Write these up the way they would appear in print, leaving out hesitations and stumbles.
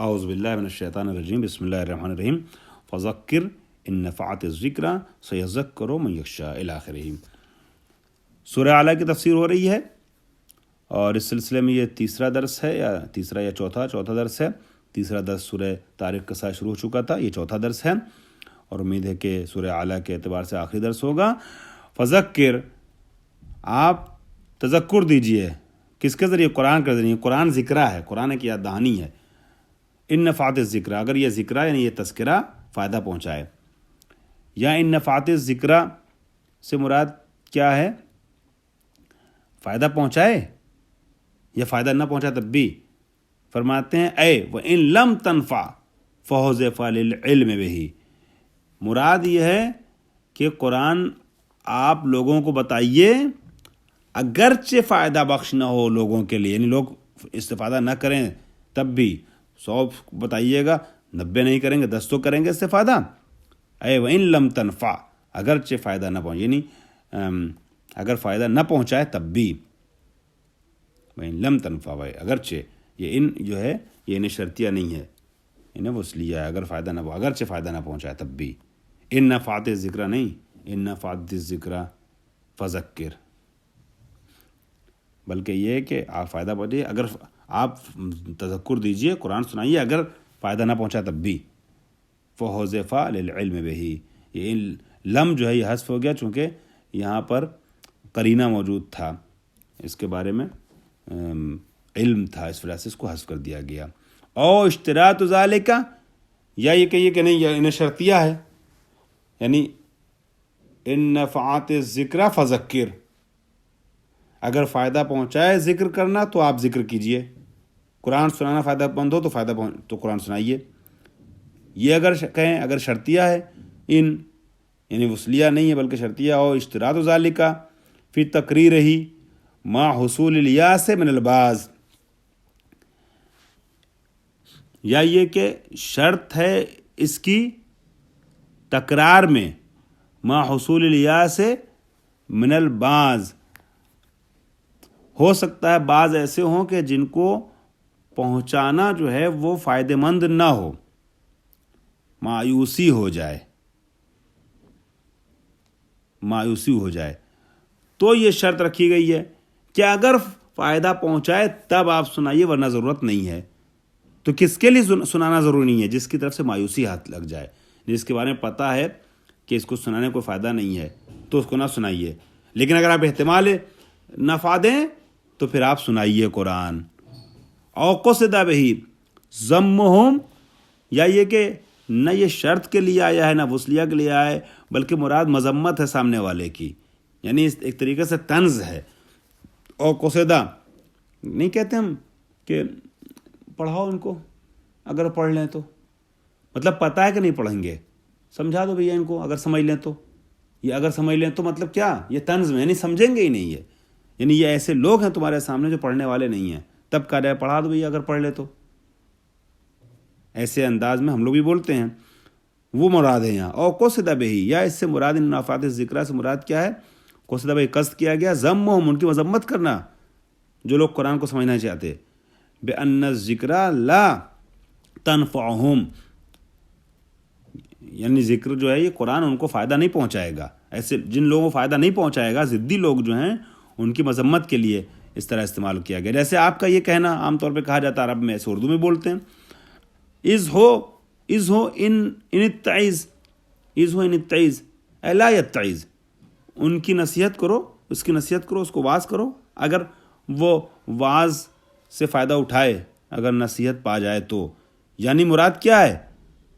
اعوذ باللہ من الشیطان الرجیم، بسم اللہ الرحمن الرحیم، فذکر ان نفعت الذکر سیذکر من یخشی الی آخرہ۔ سورہ اعلیٰ کی تفسیر ہو رہی ہے اور اس سلسلے میں یہ تیسرا درس ہے، یا تیسرا یا چوتھا درس ہے۔ تیسرا درس سورہ طارق کے ساتھ شروع ہو چکا تھا، یہ چوتھا درس ہے اور امید ہے کہ سورہ اعلیٰ کے اعتبار سے آخری درس ہوگا۔ فذکر، آپ تذکر دیجئے، کس کے ذریعے؟ قرآن کے ذریعے۔ قرآن ذکرہ ہے، قرآن کی یاد دہانی ہے۔ ان نفعت الذکر، اگر یہ ذکرہ یعنی یہ تذکرہ فائدہ پہنچائے، یا ان نفعت الذکر سے مراد کیا ہے؟ فائدہ پہنچائے یا فائدہ نہ پہنچائے تب بھی؟ فرماتے ہیں اے وَإِن لَمْ تَنْفَعْ فَحُذِفَ لِلْعِلْمِ بِهِ، مراد یہ ہے کہ قرآن آپ لوگوں کو بتائیے اگرچہ فائدہ بخش نہ ہو لوگوں کے لیے، یعنی لوگ استفادہ نہ کریں تب بھی 100 بتائیے گا، 90 نہیں کریں گے، 10 تو کریں گے استفادہ۔ اے وَإِن لَمْ تَنْفَعْ، اگرچہ فائدہ نہ پہنچے، یعنی اگر فائدہ نہ پہنچائے تب بھی۔ وَإِن لَمْ تَنْفَعْ، اگرچہ، یہ ان جو ہے یہ انہیں شرطیہ نہیں ہے، انہیں وصلیہ ہے، اگر فائدہ نہ اگرچہ فائدہ نہ پہنچائے تب بھی۔ ان نفعت الذکر نہیں، ان نفعت الذکر فذکر، بلکہ یہ کہ آپ فائدہ پہنچے، اگر آپ تذکر دیجئے، قرآن سنائیے، اگر فائدہ نہ پہنچا تب بھی۔ فحذف للعلم بہ، یہ لم جو ہے یہ حذف ہو گیا چونکہ یہاں پر قرینہ موجود تھا، اس کے بارے میں علم تھا، اس وجہ سے اس کو حذف کر دیا گیا۔ او اشتراط ذالک، یا یہ کہیے کہ نہیں یہ انہیں شرطیہ ہے، یعنی ان نفعات الذکر فذکر، اگر فائدہ پہنچائے ذکر کرنا تو آپ ذکر کیجئے، قرآن سنانا فائدہ مند ہو تو تو قرآن سنائیے۔ یہ اگر کہیں اگر شرطیہ ہے، ان یعنی وصلیہ نہیں ہے بلکہ شرطیہ ہو، اشتراط ذالک فی تقریرہ ما حصول الیاس من الباز، یا یہ کہ شرط ہے اس کی تکرار میں ما حصول الیاس من الباز، ہو سکتا ہے بعض ایسے ہوں کہ جن کو پہنچانا جو ہے وہ فائدہ مند نہ ہو، مایوسی ہو جائے، تو یہ شرط رکھی گئی ہے کہ اگر فائدہ پہنچائے تب آپ سنائیے، ورنہ ضرورت نہیں ہے۔ تو کس کے لیے سنانا ضروری نہیں ہے؟ جس کی طرف سے مایوسی ہاتھ لگ جائے، جس کے بارے میں پتہ ہے کہ اس کو سنانے کوئی فائدہ نہیں ہے تو اس کو نہ سنائیے، لیکن اگر آپ احتمال نفع دیں تو پھر آپ سنائیے قرآن۔ او قصد بہ ذمہم، یا یہ کہ نہ یہ شرط کے لیے آیا ہے نہ وصلیہ کے لیے آیا ہے، بلکہ مراد مذمت ہے سامنے والے کی، یعنی ایک طریقے سے طنز ہے۔ او قصدہ، نہیں کہتے ہم کہ پڑھاؤ ان کو، اگر پڑھ لیں تو، مطلب پتہ ہے کہ نہیں پڑھیں گے، سمجھا دو بھیا ان کو، اگر سمجھ لیں تو، یہ اگر سمجھ لیں تو مطلب کیا؟ یہ طنز میں، یعنی سمجھیں گے ہی نہیں ہے، یعنی یہ ایسے لوگ ہیں تمہارے سامنے جو پڑھنے والے نہیں ہیں، تب کہا جائے پڑھا دو بھیا اگر پڑھ لے تو۔ ایسے انداز میں ہم لوگ بھی بولتے ہیں، وہ مراد ہے یہاں۔ اور قصد بہ، یا اس سے مراد ان نفعات الذکر سے مراد کیا ہے؟ قصد بہ قصد کیا گیا ذمہم، ان کی مذمت کرنا، جو لوگ قرآن کو سمجھنا چاہتے، بأن الذکر لا تنفعہم، یعنی ذکر جو ہے یہ قرآن ان کو فائدہ نہیں پہنچائے گا، ایسے جن لوگوں کو فائدہ نہیں پہنچائے گا، ضدی لوگ جو ہیں ان کی مذمت کے لیے اس طرح استعمال کیا گیا۔ جیسے آپ کا یہ کہنا عام طور پہ کہا جاتا ہے عرب میں، ایسے اردو میں بولتے ہیں، از ہو ان اتعظ، اے لا یتعظ، ان کی نصیحت کرو، اس کی نصیحت کرو، اس کو واعظ کرو، اگر وہ واعظ سے فائدہ اٹھائے، اگر نصیحت پا جائے تو، یعنی مراد کیا ہے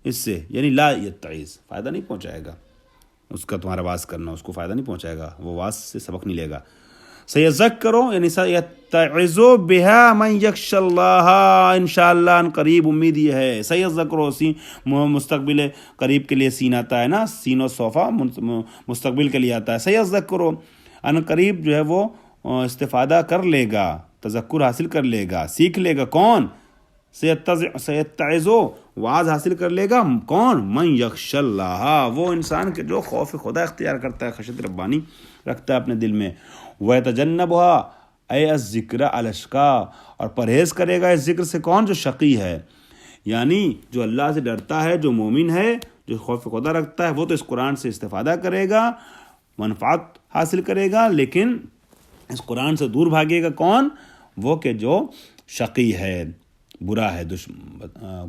اس سے؟ یعنی لا یتعظ، فائدہ نہیں پہنچائے گا اس کا تمہارا واعظ کرنا، اس کو فائدہ نہیں پہنچائے گا، وہ واعظ سے سبق نہیں لے گا۔ سیذکرو، یعنی سیتعظو بہا من یخشی اللہ، انشاءاللہ ان قریب، امید یہ ہے۔ سیذکرو مستقبل قریب کے لیے سین آتا ہے نا، سین و صوفہ مستقبل کے لیے آتا ہے۔ سیذکرو ان قریب جو ہے وہ استفادہ کر لے گا، تذکر حاصل کر لے گا، سیکھ لے گا۔ کون؟ سیتعظو، واعظ حاصل کر لے گا کون؟ من یخشی اللہ، وہ انسان کے جو خوف خدا اختیار کرتا ہے، خشیت ربانی رکھتا ہے اپنے دل میں۔ وَيَتَجَنَّبُهَا، اے الذکر الاشقا، اور پرہیز کرے گا اس ذکر سے کون؟ جو شقی ہے۔ یعنی جو اللہ سے ڈرتا ہے، جو مومن ہے، جو خوف خدا رکھتا ہے، وہ تو اس قرآن سے استفادہ کرے گا، منفعت حاصل کرے گا، لیکن اس قرآن سے دور بھاگے گا کون؟ وہ کہ جو شقی ہے، برا ہے،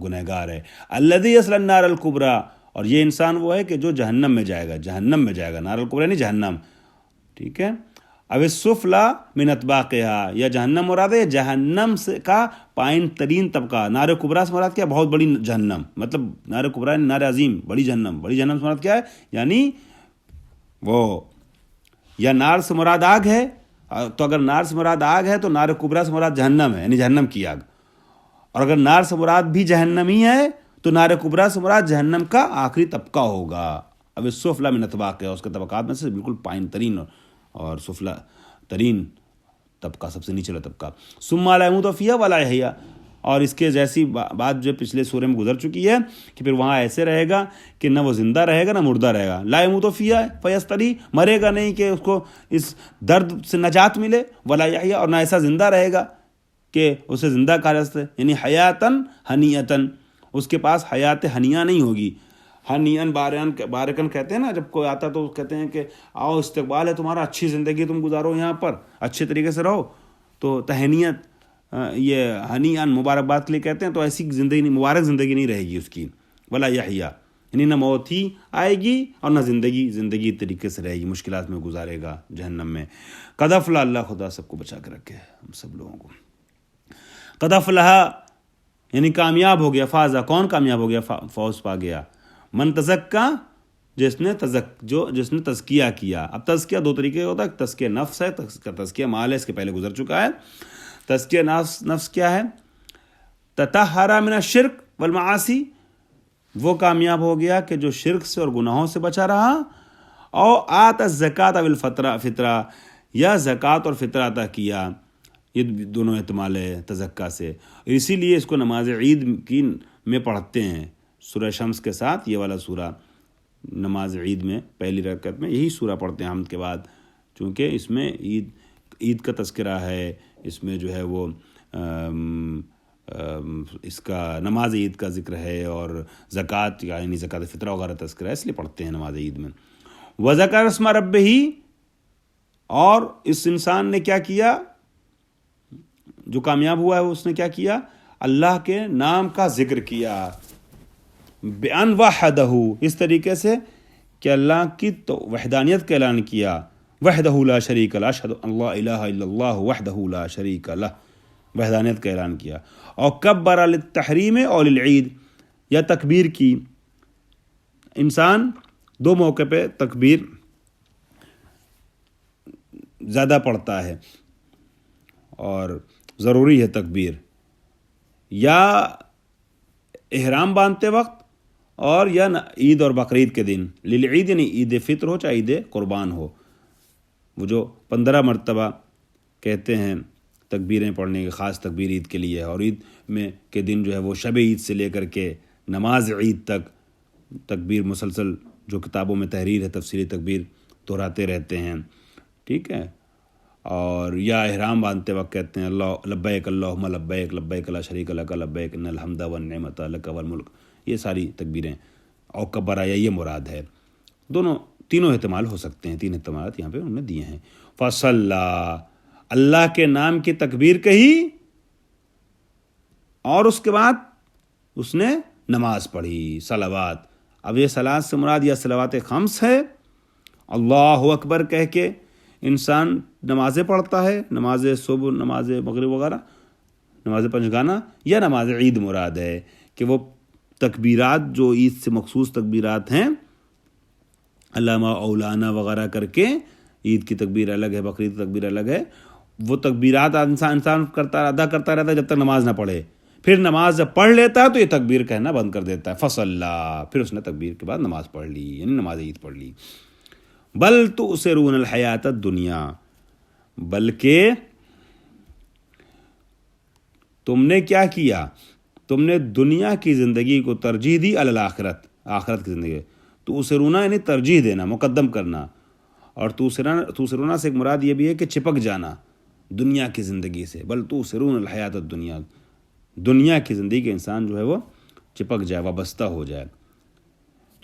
گنہگار ہے۔ الذی یصلی النار الکبریٰ، اور یہ انسان وہ ہے کہ جو جہنم میں جائے گا، نار الکبریٰ نہیں جہنم، ٹھیک ہے۔ اب السفلی من اطباقہا، یا جہنم مراد ہے جہنم سے کا پائن ترین طبقہ۔ نار کبریٰ سے مراد کیا؟ بہت بڑی جہنم، مطلب نار کبریٰ نار عظیم، بڑی جہنم سے مراد کیا ہے؟ یعنی وہ، یا نار سے مراد آگ ہے، تو اگر نار سے مراد آگ ہے تو نار کبریٰ سے مراد جہنم ہے، یعنی جہنم کی آگ، اور اگر نار سے مراد بھی جہنم ہی ہے تو نار کبریٰ سے مراد جہنم کا آخری طبقہ ہوگا۔ اب السفلی من اطباقہا، اس کے طبقات میں سے بالکل پائن ترین اور سفلی ترین طبقہ، سب سے نیچلا طبقہ۔ ثم لا يموت فیہا ولا یحییٰ، اور اس کے جیسی بات جو پچھلے سورے میں گزر چکی ہے کہ پھر وہاں ایسے رہے گا کہ نہ وہ زندہ رہے گا نہ مردہ رہے گا۔ لا يموت فیہا فیستری، مرے گا نہیں کہ اس کو اس درد سے نجات ملے، ولا یحییٰ، اور نہ ایسا زندہ رہے گا کہ اسے زندہ کہا جا سکے، یعنی حیاتن ہنیتن، اس کے پاس حیات ہنیہ نہیں ہوگی۔ ہنیئن بارکن کہتے ہیں نا، جب کوئی آتا تو کہتے ہیں کہ آؤ استقبال ہے تمہارا، اچھی زندگی تم گزارو یہاں پر، اچھے طریقے سے رہو، تو تہنیت، یہ ہنیئن مبارکباد کے لیے کہتے ہیں، تو ایسی زندگی نہیں، مبارک زندگی نہیں رہے گی اس کی۔ ولا یحییٰ، یعنی نہ موت ہی آئے گی اور نہ زندگی طریقے سے رہے گی، مشکلات میں گزارے گا جہنم میں۔ قد افلح، اللہ خدا سب کو بچا کے رکھے، ہم سب لوگوں کو۔ قد افلح یعنی کامیاب ہو گیا، فازہ، کون کامیاب ہو گیا؟ فوز پا گیا۔ من تزکا، جس نے تزکیہ کیا۔ اب تزکیہ دو طریقے کا ہوتا ہے، تزکیہ نفس ہے، تزکیہ مال ہے، اس کے پہلے گزر چکا ہے۔ تزکیہ نفس کیا ہے؟ تطہر من الشرک والمعاصی، وہ کامیاب ہو گیا کہ جو شرک سے اور گناہوں سے بچا رہا، اور آت الزکاۃ والفطرہ، یا زکوٰۃ اور فطرہ عطا کیا۔ یہ دونوں احتمال ہے تزکا سے، اسی لیے اس کو نماز عید میں پڑھتے ہیں، سورہ شمس کے ساتھ یہ والا سورہ نماز عید میں پہلی رکعت میں یہی سورہ پڑھتے ہیں حمد کے بعد، چونکہ اس میں عید کا تذکرہ ہے، اس میں جو ہے وہ اس کا نماز عید کا ذکر ہے، اور زکوٰۃ یعنی زکوٰۃ فطرہ وغیرہ تذکرہ ہے، اس لیے پڑھتے ہیں نماز عید میں۔ وذکر اسم ربہ، اور اس انسان نے کیا کیا، جو کامیاب ہوا ہے اس نے کیا کیا؟ اللہ کے نام کا ذکر کیا، بأن وحدہ، اس طریقے سے کہ اللہ کی تو وحدانیت کا اعلان کیا، وحدہ لا شریک لہ، اشہد ان لا الہ الا اللہ وحدہ لا شریک لہ، وحدانیت کا اعلان کیا۔ اور کبر للتحریم اور للعید، یا تکبیر کی، انسان دو موقع پہ تکبیر زیادہ پڑھتا ہے اور ضروری ہے تکبیر، یا احرام باندھتے وقت، اور یا عید اور بقرعید کے دن۔ للعید یعنی عید فطر ہو چاہے عید قربان ہو، وہ جو 15 مرتبہ کہتے ہیں تکبیریں پڑھنے کی، خاص تکبیر عید کے لیے، اور عید میں کے دن جو ہے وہ شب عید سے لے کر کے نماز عید تک تکبیر مسلسل، جو کتابوں میں تحریر ہے تفصیلی تکبیر دہراتے رہتے ہیں، ٹھیک ہے۔ اور یا احرام باندھتے وقت کہتے ہیں اللہ لبیک اللہم لبیک، لبیک لا شریک لک لبیک ان الحمد والنعمت لک والملک، یہ ساری تکبیریں۔ اور کبرا، یہ مراد ہے، تینوں احتمال ہو سکتے ہیں، 3 احتمالات یہاں پہ انہوں نے دیے ہیں۔ فصلی، اللہ کے نام کی تکبیر کہی، اور اس کے بعد اس نے نماز پڑھی، صلوات۔ اب یہ صلوات سے مراد یا صلوات خمس ہے، اللہ اکبر کہہ کے انسان نمازیں پڑھتا ہے، نماز صبح، نماز مغرب وغیرہ، نماز پنجگانہ، یا نماز عید مراد ہے کہ وہ تکبیرات جو عید سے مخصوص تکبیرات ہیں، علامہ اولانا وغیرہ کر کے، عید کی تکبیر الگ ہے، بقرعید کی تکبیر الگ ہے، وہ تکبیرات انسان ادا کرتا رہتا ہے جب تک نماز نہ پڑھے، پھر نماز جب پڑھ لیتا ہے تو یہ تکبیر کہنا بند کر دیتا ہے، فصلی، پھر اس نے تکبیر کے بعد نماز پڑھ لی، یعنی نماز عید پڑھ لی۔ بل تؤثرون الحیات الدنیا، بلکہ تم نے کیا کیا، تم نے دنیا کی زندگی کو ترجیح دی علی الآخرت، آخرت کی زندگی۔ تؤثرون یعنی ترجیح دینا، مقدم کرنا، اور تؤثرون سے ایک مراد یہ بھی ہے کہ چپک جانا دنیا کی زندگی سے۔ بل تؤثرون الحیات الدنیا، دنیا کی زندگی کے انسان جو ہے وہ چپک جائے، وابستہ ہو جائے۔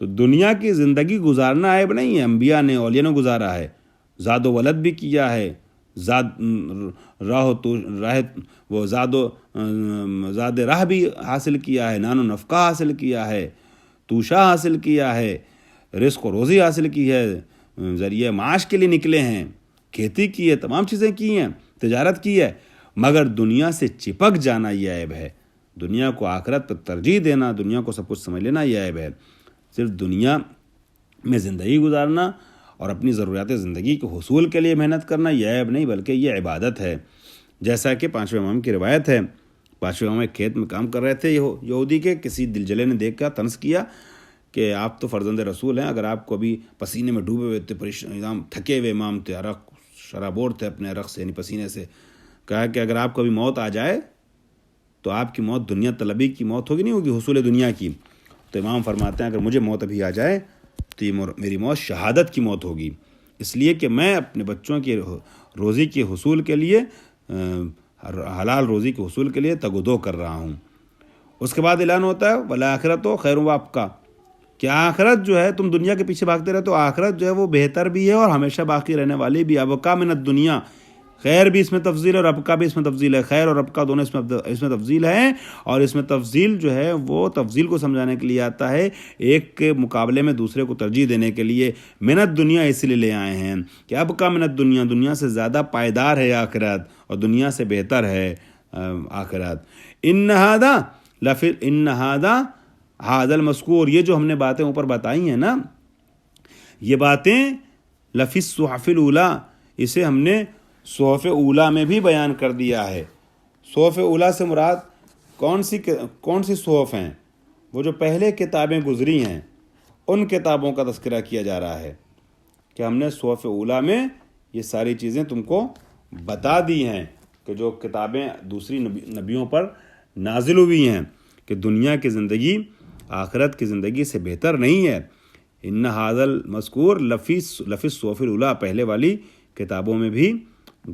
تو دنیا کی زندگی گزارنا عیب نہیں ہے، انبیاء نے، اولیاء نے گزارا ہے، زاد و ولد بھی کیا ہے، زاد راہ بھی حاصل کیا ہے، نان و نفقہ حاصل کیا ہے، توشہ حاصل کیا ہے، رزق و روزی حاصل کی ہے، ذریعہ معاش کے لیے نکلے ہیں، کھیتی کی ہے، تمام چیزیں کی ہیں، تجارت کی ہے، مگر دنیا سے چپک جانا یہ عیب ہے۔ دنیا کو آخرت پر ترجیح دینا، دنیا کو سب کچھ سمجھ لینا یہ عیب ہے۔ صرف دنیا میں زندگی گزارنا اور اپنی ضروریات زندگی کے حصول کے لیے محنت کرنا یہ عیب نہیں، بلکہ یہ عبادت ہے۔ جیسا کہ 5ویں امام کی روایت ہے، 5ویں امام ایک کھیت میں کام کر رہے تھے یہودی کے، کسی دلجلے نے دیکھ کر طنز کیا کہ آپ تو فرزند رسول ہیں، اگر آپ کو ابھی پسینے میں ڈوبے ہوئے تھے، پریشان تھکے ہوئے امام تھے، عرق شرابور تھے اپنے عرق سے، یعنی پسینے سے، کہا کہ اگر آپ کو ابھی موت آ جائے تو آپ کی موت دنیا طلبی کی موت ہوگی، نہیں ہوگی حصول دنیا کی۔ تو امام فرماتے ہیں اگر مجھے موت ابھی آ جائے تو یہ میری موت شہادت کی موت ہوگی، اس لیے کہ میں اپنے بچوں کی روزی کے حصول کے لیے، حلال روزی کے حصول کے لیے تگ و دو کر رہا ہوں۔ اس کے بعد اعلان ہوتا ہے والآخرۃ خیر وابقیٰ، کہ آخرت جو ہے، تم دنیا کے پیچھے بھاگتے رہے تو آخرت جو ہے وہ بہتر بھی ہے اور ہمیشہ باقی رہنے والی بھی۔ ابقیٰ من الدنیا، خیر بھی اس میں تفضیل ہے اور ابقیٰ بھی اس میں تفضیل ہے، خیر اور ابقیٰ دونوں اس میں تفضیل ہے، اور اس میں تفضیل جو ہے وہ تفضیل کو سمجھانے کے لیے آتا ہے، ایک کے مقابلے میں دوسرے کو ترجیح دینے کے لیے۔ من الدنیا اس لیے لے آئے ہیں کہ ابقیٰ من الدنیا، دنیا سے زیادہ پائیدار ہے آخرت اور دنیا سے بہتر ہے آخرت۔ ان هذا المذکور، یہ جو ہم نے باتیں اوپر بتائی ہیں نا، یہ باتیں لفی الصحف الاولیٰ، اسے ہم نے صحف اولیٰ میں بھی بیان کر دیا ہے۔ صحف اولیٰ سے مراد کون سی صحف ہیں؟ وہ جو پہلے کتابیں گزری ہیں ان کتابوں کا تذکرہ کیا جا رہا ہے کہ ہم نے صحف اولیٰ میں یہ ساری چیزیں تم کو بتا دی ہیں، کہ جو کتابیں دوسری نبیوں پر نازل ہوئی ہیں، کہ دنیا کی زندگی آخرت کی زندگی سے بہتر نہیں ہے۔ ان هذا المذکور لفی الصحف الاولیٰ، پہلے والی کتابوں میں بھی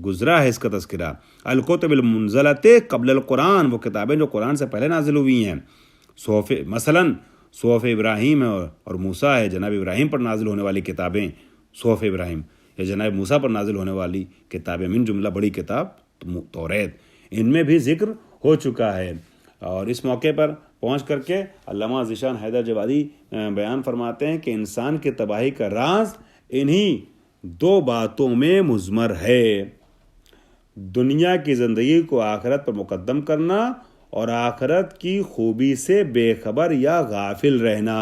گزرا ہے اس کا تذکرہ۔ الکتب المنزلۃ قبل القرآن، وہ کتابیں جو قرآن سے پہلے نازل ہوئی ہیں، مثلاً صحف ابراہیم اور موسیٰ ہے، جناب ابراہیم پر نازل ہونے والی کتابیں صحف ابراہیم، یا جناب موسیٰ پر نازل ہونے والی کتابیں، من جملہ بڑی کتاب توریت، ان میں بھی ذکر ہو چکا ہے۔ اور اس موقع پر پہنچ کر کے علامہ ذیشان حیدر جوادی بیان فرماتے ہیں کہ انسان کی تباہی کا راز انہی دو باتوں میں مضمر ہے: دنیا کی زندگی کو آخرت پر مقدم کرنا اور آخرت کی خوبی سے بے خبر یا غافل رہنا۔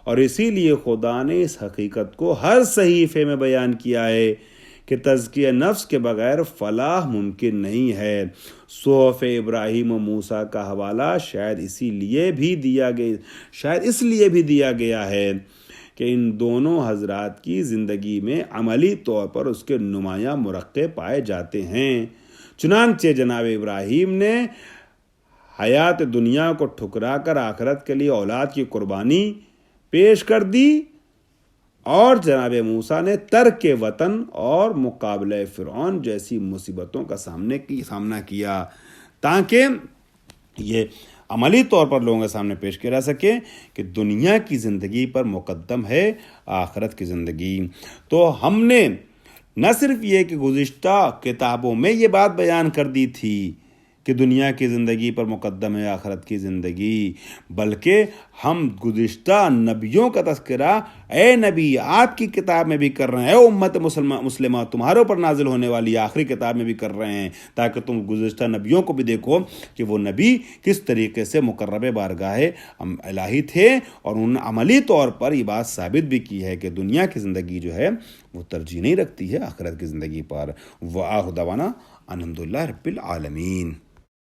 اور اسی لیے خدا نے اس حقیقت کو ہر صحیفے میں بیان کیا ہے کہ تزکیہ نفس کے بغیر فلاح ممکن نہیں ہے۔ صحف ابراہیم و موسیٰ کا حوالہ شاید اس لیے بھی دیا گیا ہے کہ ان دونوں حضرات کی زندگی میں عملی طور پر اس کے نمایاں مرقع پائے جاتے ہیں۔ چنانچہ جناب ابراہیم نے حیات دنیا کو ٹھکرا کر آخرت کے لیے اولاد کی قربانی پیش کر دی، اور جناب موسیٰ نے ترک وطن اور مقابلہ فرعون جیسی مصیبتوں کا سامنا کیا، تاکہ یہ عملی طور پر لوگوں کے سامنے پیش کیا جا سکے کہ دنیا کی زندگی پر مقدم ہے آخرت کی زندگی۔ تو ہم نے نہ صرف یہ کہ گزشتہ کتابوں میں یہ بات بیان کر دی تھی کہ دنیا کی زندگی پر مقدم ہے آخرت کی زندگی، بلکہ ہم گزشتہ نبیوں کا تذکرہ اے نبی آپ کی کتاب میں بھی کر رہے ہیں، اے امت مسلمہ تمہارے اوپر نازل ہونے والی آخری کتاب میں بھی کر رہے ہیں، تاکہ تم گزشتہ نبیوں کو بھی دیکھو کہ وہ نبی کس طریقے سے مقرب بارگاہ الہی تھے، اور انہوں نے عملی طور پر یہ بات ثابت بھی کی ہے کہ دنیا کی زندگی جو ہے وہ ترجیح نہیں رکھتی ہے آخرت کی زندگی پر۔ وآخر دعوانا الحمدللہ رب العالمین۔